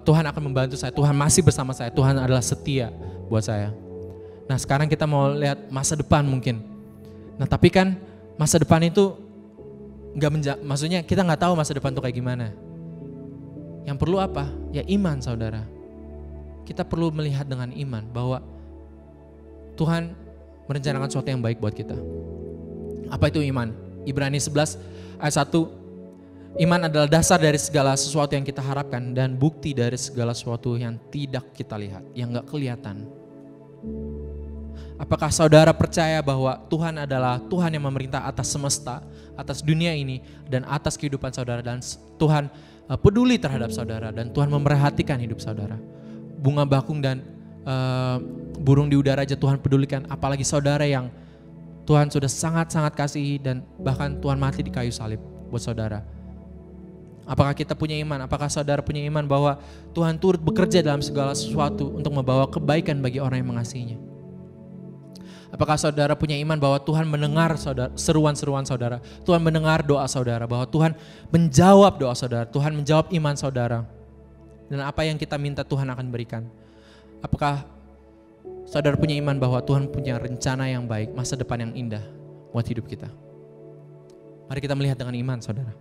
Tuhan akan membantu saya, Tuhan masih bersama saya, Tuhan adalah setia buat saya. Nah sekarang kita mau lihat masa depan mungkin. Nah tapi kan masa depan itu maksudnya kita nggak tahu masa depan itu kayak gimana. Yang perlu apa? Ya iman saudara. Kita perlu melihat dengan iman bahwa Tuhan merencanakan sesuatu yang baik buat kita. Apa itu iman? Ibrani 11 ayat 1, iman adalah dasar dari segala sesuatu yang kita harapkan dan bukti dari segala sesuatu yang tidak kita lihat, yang gak kelihatan. Apakah saudara percaya bahwa Tuhan adalah Tuhan yang memerintah atas semesta, atas dunia ini, dan atas kehidupan saudara, dan Tuhan peduli terhadap saudara, dan Tuhan memerhatikan hidup saudara. Bunga bakung dan burung di udara aja Tuhan pedulikan, apalagi saudara yang Tuhan sudah sangat-sangat kasihi dan bahkan Tuhan mati di kayu salib buat saudara. Apakah kita punya iman? Apakah saudara punya iman bahwa Tuhan turut bekerja dalam segala sesuatu untuk membawa kebaikan bagi orang yang mengasihinya? Apakah saudara punya iman bahwa Tuhan mendengar seruan-seruan saudara? Tuhan mendengar doa saudara, bahwa Tuhan menjawab doa saudara, Tuhan menjawab iman saudara. Dan apa yang kita minta Tuhan akan berikan. Apakah saudara punya iman bahwa Tuhan punya rencana yang baik, masa depan yang indah buat hidup kita? Mari kita melihat dengan iman saudara.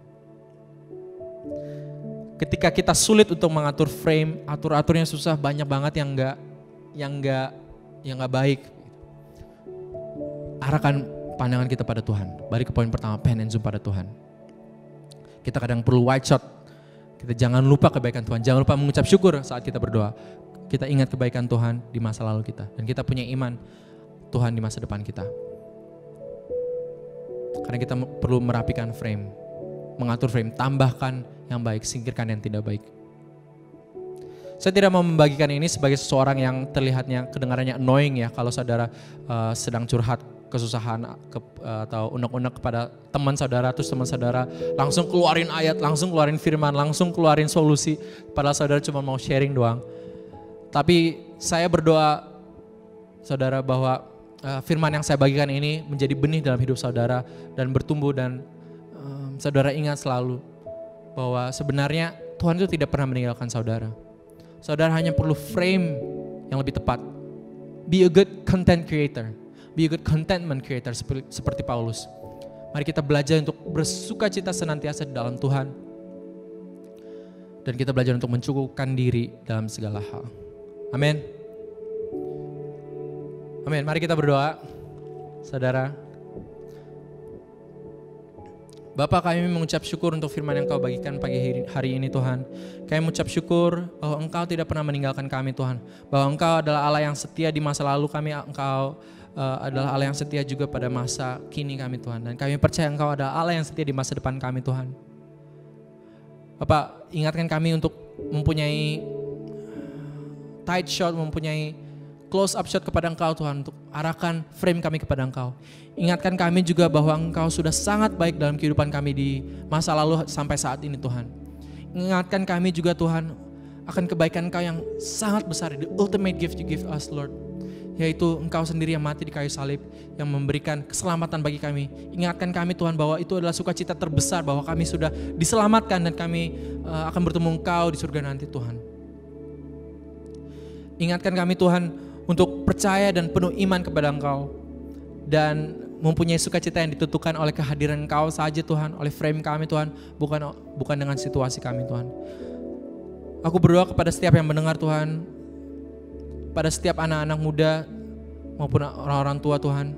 Ketika kita sulit untuk mengatur frame, atur-aturnya susah, banyak banget yang nggak baik. Arahkan pandangan kita pada Tuhan. Balik ke poin pertama, pen and zoom pada Tuhan. Kita kadang perlu wide shot. Kita jangan lupa kebaikan Tuhan. Jangan lupa mengucap syukur saat kita berdoa. Kita ingat kebaikan Tuhan di masa lalu kita. Dan kita punya iman Tuhan di masa depan kita. Karena kita perlu merapikan frame. Mengatur frame. Tambahkan yang baik, singkirkan yang tidak baik. Saya tidak mau membagikan ini sebagai seseorang yang terlihatnya, kedengarannya annoying ya. Kalau saudara sedang curhat kesusahan atau unek-unek kepada teman saudara, terus teman saudara langsung keluarin ayat, langsung keluarin firman, langsung keluarin solusi, padahal saudara cuma mau sharing doang. Tapi saya berdoa saudara bahwa firman yang saya bagikan ini menjadi benih dalam hidup saudara dan bertumbuh, dan saudara ingat selalu bahwa sebenarnya Tuhan itu tidak pernah meninggalkan saudara. Saudara hanya perlu frame yang lebih tepat. Be a good content creator. Be a good contentment creator seperti Paulus. Mari kita belajar untuk bersukacita senantiasa di dalam Tuhan. Dan kita belajar untuk mencukupkan diri dalam segala hal. Amin. Amin. Mari kita berdoa. Saudara. Bapa, kami mengucap syukur untuk firman yang Kau bagikan pagi hari ini Tuhan. Kami mengucap syukur bahwa Engkau tidak pernah meninggalkan kami Tuhan. Bahwa Engkau adalah Allah yang setia di masa lalu kami, Engkau adalah Allah yang setia juga pada masa kini kami Tuhan. Dan kami percaya Engkau adalah Allah yang setia di masa depan kami Tuhan. Bapak, ingatkan kami untuk mempunyai tight shot, mempunyai close up shot kepada Engkau Tuhan, untuk arahkan frame kami kepada Engkau. Ingatkan kami juga bahwa Engkau sudah sangat baik dalam kehidupan kami di masa lalu sampai saat ini Tuhan. Ingatkan kami juga Tuhan akan kebaikan Engkau yang sangat besar, the ultimate gift you give us Lord. Yaitu Engkau sendiri yang mati di kayu salib, yang memberikan keselamatan bagi kami. Ingatkan kami Tuhan bahwa itu adalah sukacita terbesar, bahwa kami sudah diselamatkan dan kami akan bertemu Engkau di surga nanti Tuhan. Ingatkan kami Tuhan untuk percaya dan penuh iman kepada Engkau, dan mempunyai sukacita yang ditentukan oleh kehadiran Engkau saja Tuhan, oleh frame kami Tuhan, bukan dengan situasi kami Tuhan. Aku berdoa kepada setiap yang mendengar Tuhan, pada setiap anak-anak muda maupun orang-orang tua Tuhan,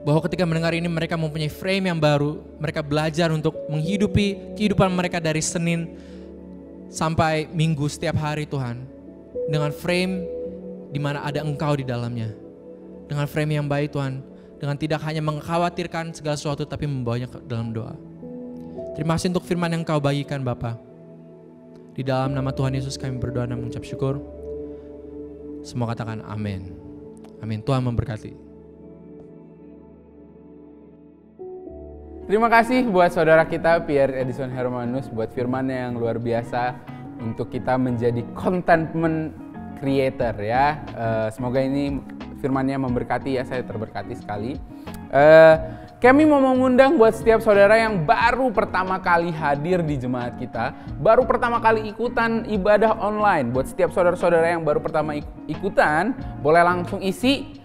bahwa ketika mendengar ini mereka mempunyai frame yang baru, mereka belajar untuk menghidupi kehidupan mereka dari Senin sampai Minggu setiap hari Tuhan, dengan frame di mana ada Engkau di dalamnya, dengan frame yang baik Tuhan, dengan tidak hanya mengkhawatirkan segala sesuatu tapi membawanya ke dalam doa. Terima kasih untuk firman yang Kau bagikan Bapa. Di dalam nama Tuhan Yesus kami berdoa dan mengucap syukur. Semua katakan amin. Amin. Tuhan memberkati. Terima kasih buat saudara kita Pierre Edison Hermanus buat firman-Nya yang luar biasa untuk kita menjadi contentment creator ya. Semoga ini firman-Nya memberkati ya, saya terberkati sekali. Kami mau mengundang buat setiap saudara yang baru pertama kali hadir di jemaat kita, baru pertama kali ikutan ibadah online. Buat setiap saudara-saudara yang baru pertama ikutan, boleh langsung isi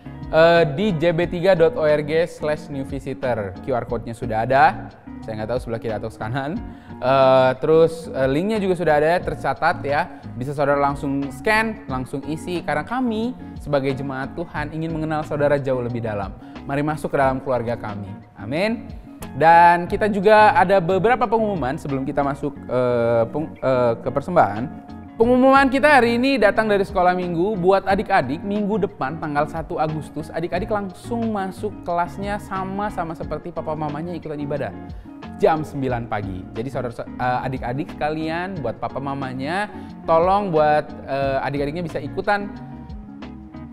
di jb3.org/newvisitor. QR code-nya sudah ada. Saya nggak tahu sebelah kiri atau kanan. Terus linknya juga sudah ada tercatat ya. Bisa saudara langsung scan, langsung isi. Karena kami sebagai jemaat Tuhan ingin mengenal saudara jauh lebih dalam. Mari masuk ke dalam keluarga kami. Amin. Dan kita juga ada beberapa pengumuman sebelum kita masuk ke persembahan. Pengumuman kita hari ini datang dari sekolah minggu. Buat adik-adik, minggu depan tanggal 1 Agustus, adik-adik langsung masuk kelasnya sama seperti papa mamanya ikutan ibadah. Jam 9 pagi. Jadi saudara adik-adik sekalian, buat papa mamanya, tolong buat adik-adiknya bisa ikutan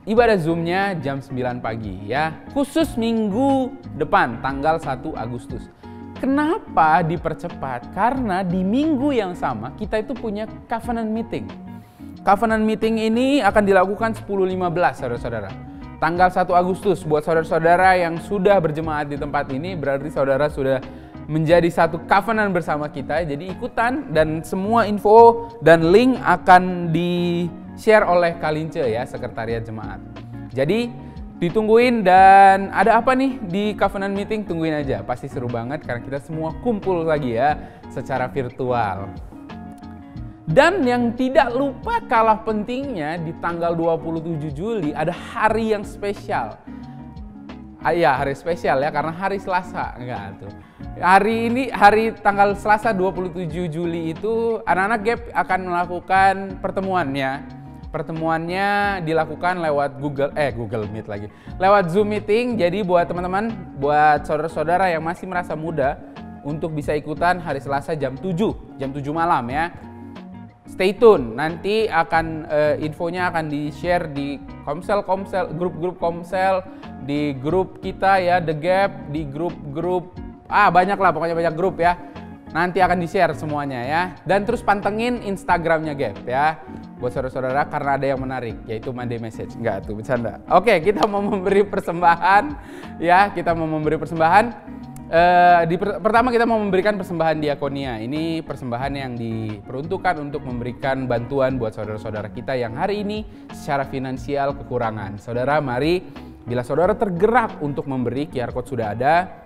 ibadah Zoom-nya jam 9 pagi ya. Khusus minggu depan tanggal 1 Agustus. Kenapa dipercepat? Karena di minggu yang sama kita itu punya covenant meeting. Covenant meeting ini akan dilakukan 10.15 saudara-saudara. Tanggal 1 Agustus buat saudara-saudara yang sudah berjemaat di tempat ini berarti saudara sudah menjadi satu covenant bersama kita. Jadi ikutan dan semua info dan link akan di-share oleh Kalince ya, sekretariat jemaat. Jadi ditungguin dan ada apa nih di covenant meeting? Tungguin aja, pasti seru banget karena kita semua kumpul lagi ya secara virtual. Dan yang tidak lupa kalah pentingnya di tanggal 27 Juli ada hari yang spesial. Ya hari spesial ya karena hari Selasa enggak tuh. Hari ini hari tanggal Selasa 27 Juli itu anak-anak GAP akan melakukan pertemuannya. Pertemuannya dilakukan lewat Google Meet lagi. Lewat Zoom meeting. Jadi buat teman-teman, buat saudara-saudara yang masih merasa muda untuk bisa ikutan hari Selasa jam 7 malam ya. Stay tune. Nanti akan infonya akan di-share di Komsel, grup-grup Komsel, di grup kita ya The Gap, di grup-grup banyak lah, pokoknya banyak grup ya. Nanti akan di-share semuanya ya. Dan terus pantengin Instagramnya Gap ya. Buat saudara-saudara karena ada yang menarik yaitu Monday Message. Enggak tuh bercanda. Oke, kita mau memberi persembahan ya, kita mau memberi persembahan. Pertama kita mau memberikan persembahan diakonia. Ini persembahan yang diperuntukkan untuk memberikan bantuan buat saudara-saudara kita yang hari ini secara finansial kekurangan. Saudara, mari bila saudara tergerak untuk memberi, QR code sudah ada.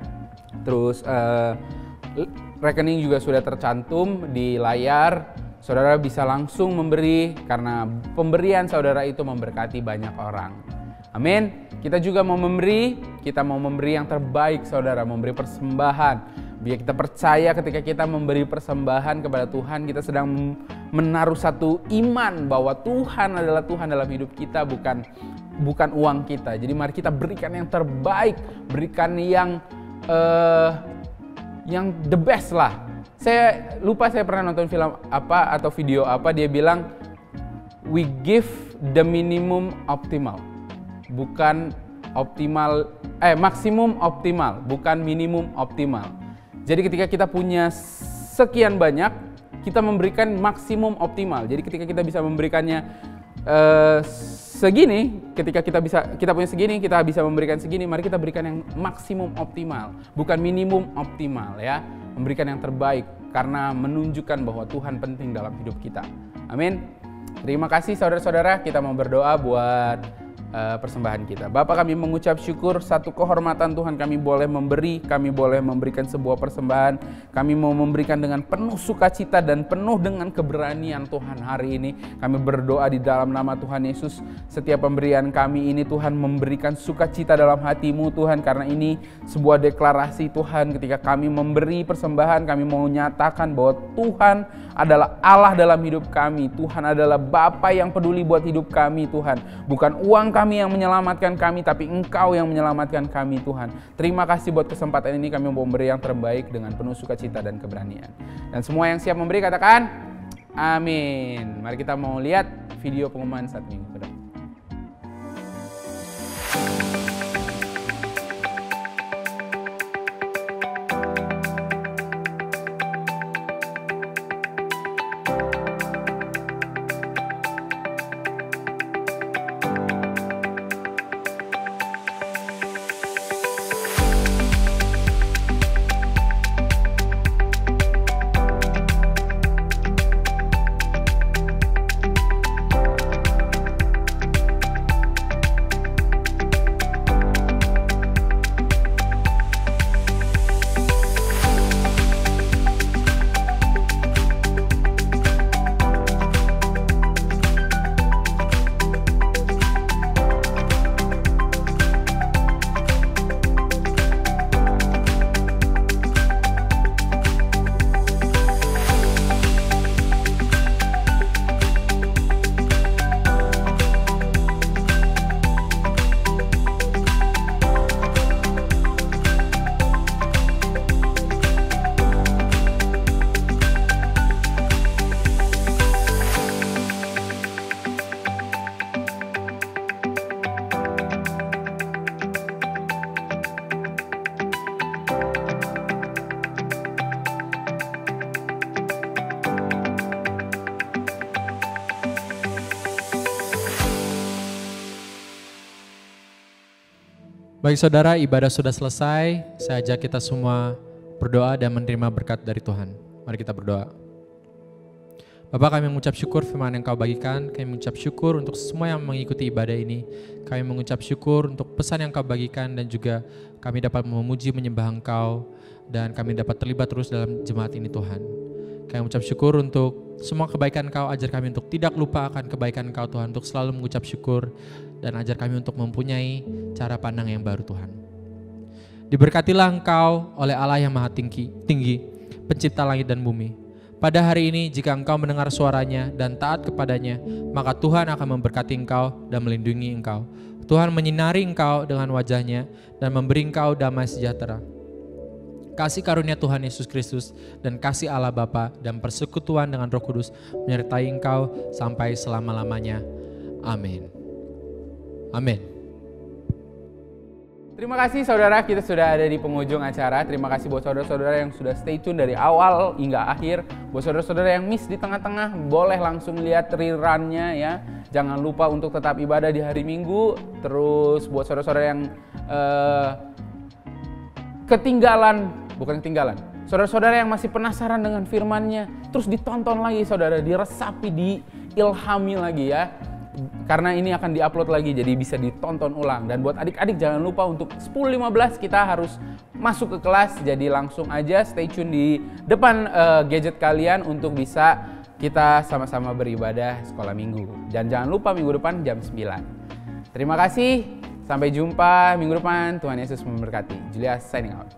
Terus rekening juga sudah tercantum di layar. Saudara bisa langsung memberi karena pemberian saudara itu memberkati banyak orang. Amin. Kita juga mau memberi, kita mau memberi yang terbaik saudara, memberi persembahan. Biar kita percaya ketika kita memberi persembahan kepada Tuhan, kita sedang menaruh satu iman bahwa Tuhan adalah Tuhan dalam hidup kita, bukan uang kita. Jadi mari kita berikan yang terbaik, berikan yang the best lah. Saya lupa saya pernah nonton film apa atau video apa, dia bilang we give the minimum optimal, bukan optimal, maksimum optimal, bukan minimum optimal. Jadi ketika kita punya sekian banyak, kita memberikan maksimum optimal. Jadi ketika kita bisa memberikannya segini, ketika kita punya segini, kita bisa memberikan segini, mari kita berikan yang maksimum optimal, bukan minimum optimal ya. Memberikan yang terbaik karena menunjukkan bahwa Tuhan penting dalam hidup kita. Amin. Terima kasih saudara-saudara, kita mau berdoa buat persembahan kita. Bapa, kami mengucap syukur, satu kehormatan Tuhan kami boleh memberi, kami boleh memberikan sebuah persembahan. Kami mau memberikan dengan penuh sukacita dan penuh dengan keberanian Tuhan hari ini. Kami berdoa di dalam nama Tuhan Yesus, setiap pemberian kami ini Tuhan memberikan sukacita dalam hati-Mu Tuhan, karena ini sebuah deklarasi Tuhan. Ketika kami memberi persembahan, kami mau nyatakan bahwa Tuhan adalah Allah dalam hidup kami. Tuhan adalah Bapa yang peduli buat hidup kami Tuhan. Bukan uang kami yang menyelamatkan kami, tapi Engkau yang menyelamatkan kami Tuhan. Terima kasih buat kesempatan ini, kami mau memberi yang terbaik dengan penuh sukacita dan keberanian. Dan semua yang siap memberi katakan amin. Mari kita mau lihat video pengumuman saat minggu ke depan. Baik saudara, ibadah sudah selesai. Saya ajak kita semua berdoa dan menerima berkat dari Tuhan. Mari kita berdoa. Bapak, kami mengucap syukur firman yang Kau bagikan. Kami mengucap syukur untuk semua yang mengikuti ibadah ini. Kami mengucap syukur untuk pesan yang Kau bagikan dan juga kami dapat memuji menyembah Engkau dan kami dapat terlibat terus dalam jemaat ini Tuhan. Kami mengucap syukur untuk semua kebaikan Kau, ajar kami untuk tidak lupa akan kebaikan Kau Tuhan, untuk selalu mengucap syukur dan ajar kami untuk mempunyai cara pandang yang baru Tuhan. Diberkatilah Engkau oleh Allah yang maha tinggi, pencipta langit dan bumi. Pada hari ini jika engkau mendengar suaranya dan taat kepadanya, maka Tuhan akan memberkati engkau dan melindungi engkau. Tuhan menyinari engkau dengan wajahnya dan memberi engkau damai sejahtera. Kasih karunia Tuhan Yesus Kristus dan kasih Allah Bapa dan persekutuan dengan Roh Kudus menyertai engkau sampai selama-lamanya. Amin. Amin. Terima kasih saudara, kita sudah ada di penghujung acara. Terima kasih buat saudara-saudara yang sudah stay tune dari awal hingga akhir. Buat saudara-saudara yang miss di tengah-tengah, boleh langsung lihat rerun-nya ya. Jangan lupa untuk tetap ibadah di hari Minggu. Terus buat saudara-saudara yang bukan ketinggalan. Saudara-saudara yang masih penasaran dengan firman-Nya, terus ditonton lagi saudara, diresapi, diilhami lagi ya. Karena ini akan diupload lagi, jadi bisa ditonton ulang. Dan buat adik-adik jangan lupa untuk 10.15 kita harus masuk ke kelas. Jadi langsung aja stay tune di depan gadget kalian untuk bisa kita sama-sama beribadah sekolah minggu. Dan jangan lupa minggu depan jam 9. Terima kasih, sampai jumpa minggu depan. Tuhan Yesus memberkati. Julius signing out.